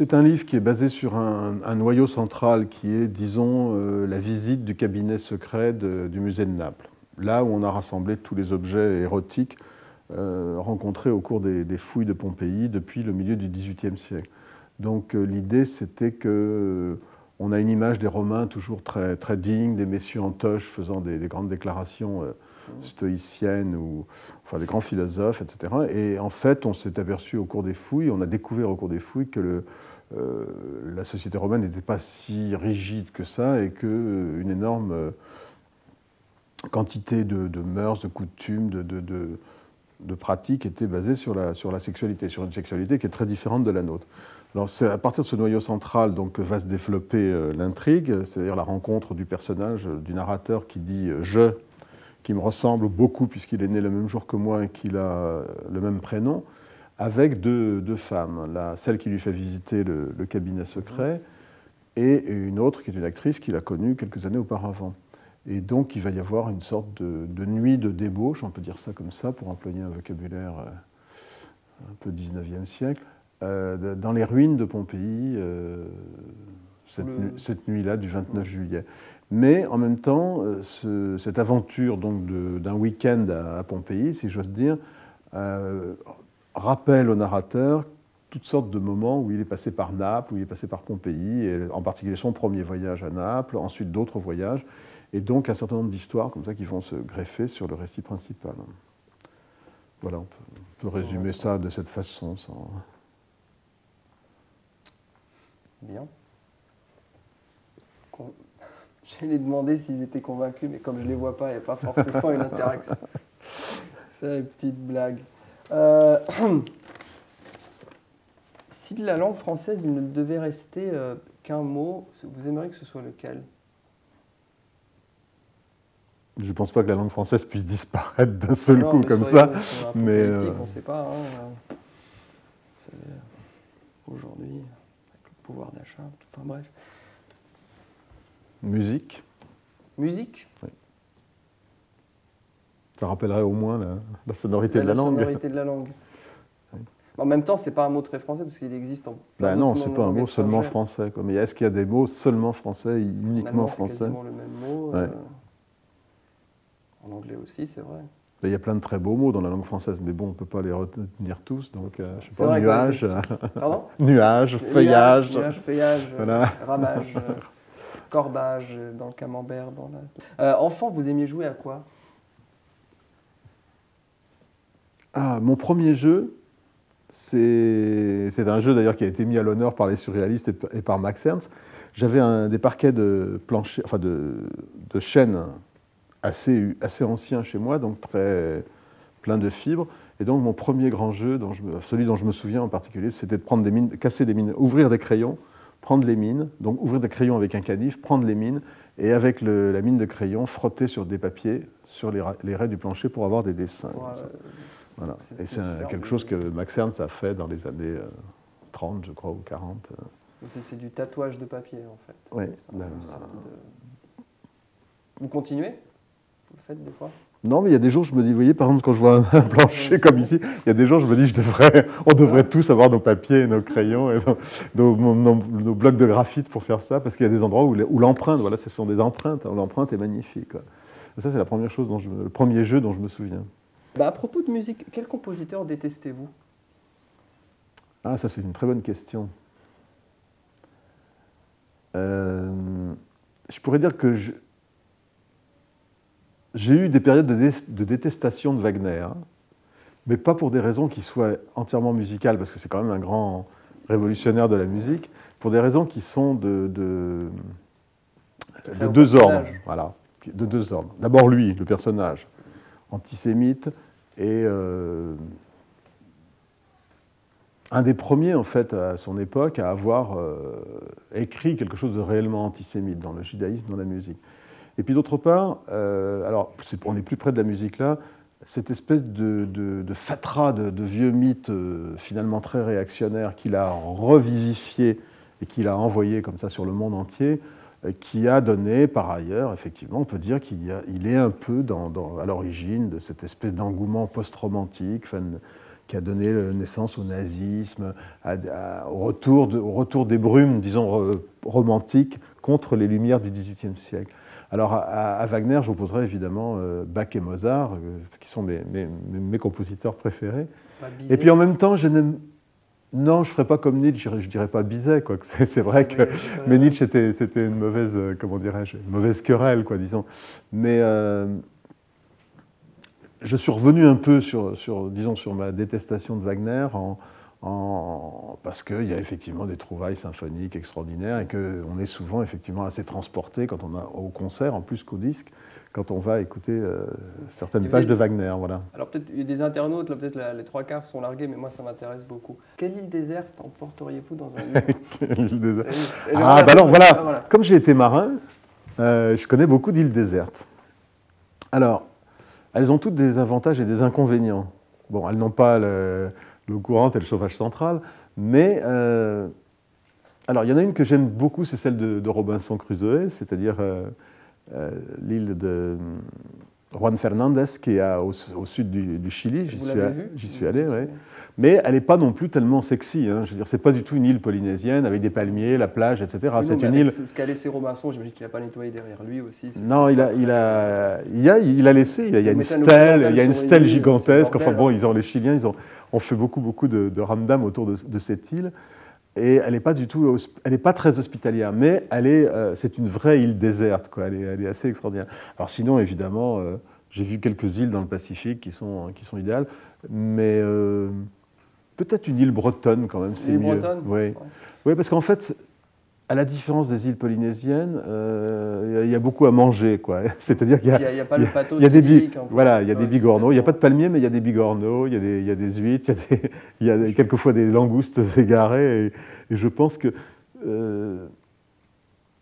C'est un livre qui est basé sur un noyau central qui est, disons, la visite du cabinet secret du musée de Naples. Là où on a rassemblé tous les objets érotiques rencontrés au cours des fouilles de Pompéi depuis le milieu du XVIIIe siècle. Donc l'idée, c'était que on a une image des Romains toujours très, très dignes, des messieurs en toge faisant des grandes déclarations stoïciennes, ou enfin des grands philosophes, etc. Et en fait, on s'est aperçu au cours des fouilles, on a découvert au cours des fouilles que la société romaine n'était pas si rigide que ça et qu'une énorme quantité de mœurs, de coutumes, de pratiques était basée sur la sexualité, sur une sexualité qui est très différente de la nôtre. Alors c'est à partir de ce noyau central donc, que va se développer l'intrigue, c'est-à-dire la rencontre du personnage, du narrateur qui dit « je », qui me ressemble beaucoup puisqu'il est né le même jour que moi et qu'il a le même prénom, avec deux femmes, celle qui lui fait visiter le cabinet secret et une autre qui est une actrice qu'il a connue quelques années auparavant. Et donc il va y avoir une sorte de nuit de débauche, on peut dire ça comme ça, pour employer un vocabulaire un peu 19e siècle, dans les ruines de Pompéi, cette nuit-là du 29 juillet. Mais en même temps, cette aventure d'un week-end à Pompéi, si j'ose dire, rappelle au narrateur toutes sortes de moments où il est passé par Naples, où il est passé par Pompéi, et en particulier son premier voyage à Naples, ensuite d'autres voyages, et donc un certain nombre d'histoires comme ça qui vont se greffer sur le récit principal. Voilà, on peut résumer ça de cette façon. Bien. J'allais demander s'ils étaient convaincus, mais comme je ne les vois pas, il n'y a pas forcément une interaction. C'est une petite blague. Si de la langue française, il ne devait rester qu'un mot, vous aimeriez que ce soit lequel? Je ne pense pas que la langue française puisse disparaître d'un seul coup comme ça. Mais on ne sait pas. Hein, aujourd'hui, avec le pouvoir d'achat, enfin bref. Musique. Musique? Oui. Ça rappellerait au moins la sonorité de la langue. La sonorité de la langue. Oui. En même temps, ce n'est pas un mot très français parce qu'il existe en plein non, ce n'est pas un mot seulement français. Mais est-ce qu'il y a des mots seulement français, uniquement français? C'est quasiment le même mot. Ouais. En anglais aussi, c'est vrai. Il y a plein de très beaux mots dans la langue française, mais bon, on ne peut pas les retenir tous. Donc, je ne sais pas, nuage, nuage, feuillage. Nuage, feuillage, voilà. ramage, corbage, dans le camembert. Enfant, vous aimiez jouer à quoi? Mon premier jeu, c'est un jeu d'ailleurs qui a été mis à l'honneur par les surréalistes et par Max Ernst. J'avais des parquets de plancher, enfin de chêne assez anciens chez moi, donc très plein de fibres. Et donc mon premier grand jeu, celui dont je me souviens en particulier, c'était de prendre des mines, casser des mines, ouvrir des crayons, prendre les mines, donc ouvrir des crayons avec un canif, prendre les mines, et avec la mine de crayon, frotter sur des papiers, sur les raies du plancher pour avoir des dessins. Comme ça. Voilà. Et c'est quelque chose que Max Ernst a fait dans les années 30, je crois, ou 40. C'est du tatouage de papier, en fait. Oui. Vous continuez? Vous le faites des fois? Non, mais il y a des jours, je me dis, vous voyez, par exemple, quand je vois un plancher comme ici, il y a des jours, je me dis, on devrait tous avoir nos papiers, nos crayons, et nos blocs de graphite pour faire ça, parce qu'il y a des endroits où l'empreinte, voilà, ce sont des empreintes, l'empreinte est magnifique. Quoi. Et ça, c'est la première chose, le premier jeu dont je me souviens. À propos de musique, quel compositeur détestez-vous? Ah, ça, c'est une très bonne question. Je pourrais dire que j'ai eu des périodes de détestation de Wagner, mais pas pour des raisons qui soient entièrement musicales, parce que c'est quand même un grand révolutionnaire de la musique, pour des raisons qui sont de deux ordres. Voilà, de deux ordres. D'abord lui, le personnage, antisémite, et un des premiers, en fait, à son époque, à avoir écrit quelque chose de réellement antisémite dans le judaïsme, dans la musique. Et puis d'autre part, alors on est plus près de la musique là, cette espèce de fatras de vieux mythes finalement très réactionnaires qu'il a revivifié et qu'il a envoyé comme ça sur le monde entier, qui a donné par ailleurs, effectivement, on peut dire qu'il est un peu à l'origine de cette espèce d'engouement post-romantique qui a donné naissance au nazisme, au retour des brumes, disons, romantiques contre les Lumières du XVIIIe siècle. Alors à Wagner, j'opposerais évidemment Bach et Mozart, qui sont mes compositeurs préférés. Et puis en même temps, non, je ne ferais pas comme Nietzsche, je ne dirais pas Bizet, quoi. C'est vrai que mais Nietzsche, c'était une mauvaise, comment dirais-je, une mauvaise querelle, quoi, disons. Mais je suis revenu un peu disons, sur ma détestation de Wagner, parce qu'il y a effectivement des trouvailles symphoniques extraordinaires et qu'on est souvent effectivement assez transporté quand on a au concert, en plus qu'au disque, quand on va écouter certaines pages de Wagner. Voilà. Alors peut-être il y a des internautes, là, peut-être les 3/4 sont largués, mais moi ça m'intéresse beaucoup. Quelle île déserte emporteriez-vous dans un livre? Quelle île déserte? Ah, bah alors voilà, comme j'ai été marin, je connais beaucoup d'îles désertes. Alors, elles ont toutes des avantages et des inconvénients. Bon, elles n'ont pas l'eau courante et le chauffage central, mais alors il y en a une que j'aime beaucoup, c'est celle de Robinson Crusoe, c'est-à-dire l'île de Juan Fernandez, qui est au sud du Chili. J'y suis allé, oui. Mais elle n'est pas non plus tellement sexy. Hein. Je veux dire, c'est pas du tout une île polynésienne avec des palmiers, la plage, etc. Oui, c'est une île. Ce qu'a laissé Robinson, j'imagine qu'il n'a pas nettoyé derrière lui aussi. Non, il a laissé. Il y a une stèle gigantesque. Enfin bon, les Chiliens, ont fait beaucoup de ramdam autour de cette île. Et elle n'est pas très hospitalière, mais c'est une vraie île déserte, quoi. Elle est assez extraordinaire. Alors sinon, évidemment, j'ai vu quelques îles dans le Pacifique qui sont idéales, mais peut-être une île bretonne quand même, c'est mieux. Île bretonne, oui. Oui, parce qu'en fait, à la différence des îles polynésiennes, il y a beaucoup à manger, quoi. C'est-à-dire qu'il y a pas le pathos voilà, il y a des bigorneaux. Il n'y a pas de palmiers, mais il y a des bigorneaux, il y a des huîtres, il y a quelquefois des langoustes égarées. Et je pense que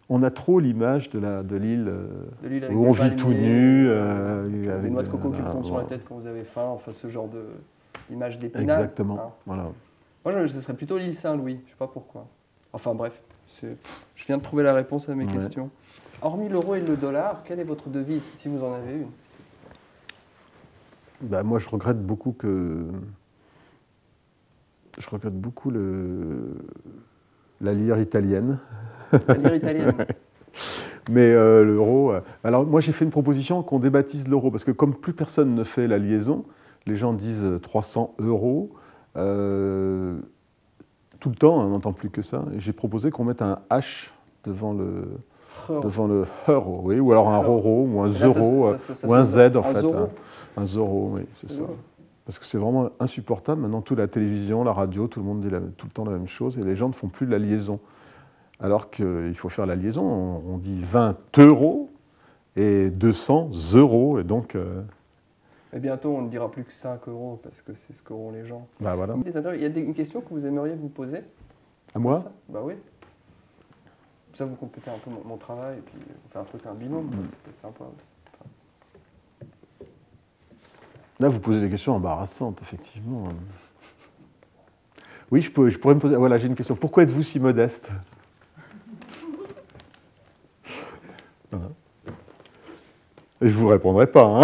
on a trop l'image de l'île où on vit tout nu. Avec des noix de coco qui vous tombent sur la tête quand vous avez faim, enfin ce genre d'image d'épinal. Exactement, hein. Voilà. Moi, ce serait plutôt l'île Saint-Louis, je ne sais pas pourquoi. Enfin bref, je viens de trouver la réponse à mes questions. Hormis l'euro et le dollar, quelle est votre devise, si vous en avez une? Bah, moi, je regrette beaucoup la lire italienne. La lire italienne. Mais l'euro... alors, moi, j'ai fait une proposition qu'on débaptise l'euro, parce que comme plus personne ne fait la liaison, les gens disent 300 euros. Tout le temps, on n'entend plus que ça. Et j'ai proposé qu'on mette un H devant le euro, oui, ou alors un roro, ou un zoro, ou un Z, en fait. Un zoro, oui, c'est ça. Parce que c'est vraiment insupportable. Maintenant, toute la télévision, la radio, tout le monde dit tout le temps la même chose, et les gens ne font plus la liaison. Alors qu'il faut faire la liaison, on dit 20 euros et 200 euros, et donc... Et bientôt, on ne dira plus que 5 euros, parce que c'est ce qu'auront les gens. Bah voilà. Il y a une question que vous aimeriez vous poser? À moi? Bah oui. Ça, vous complétez un peu mon travail, et puis on fait un truc, un binôme, ça peut être sympa. Là, vous posez des questions embarrassantes, effectivement. Oui, je pourrais me poser... Voilà, j'ai une question. Pourquoi êtes-vous si modeste? Voilà. Et je ne vous répondrai pas. Hein.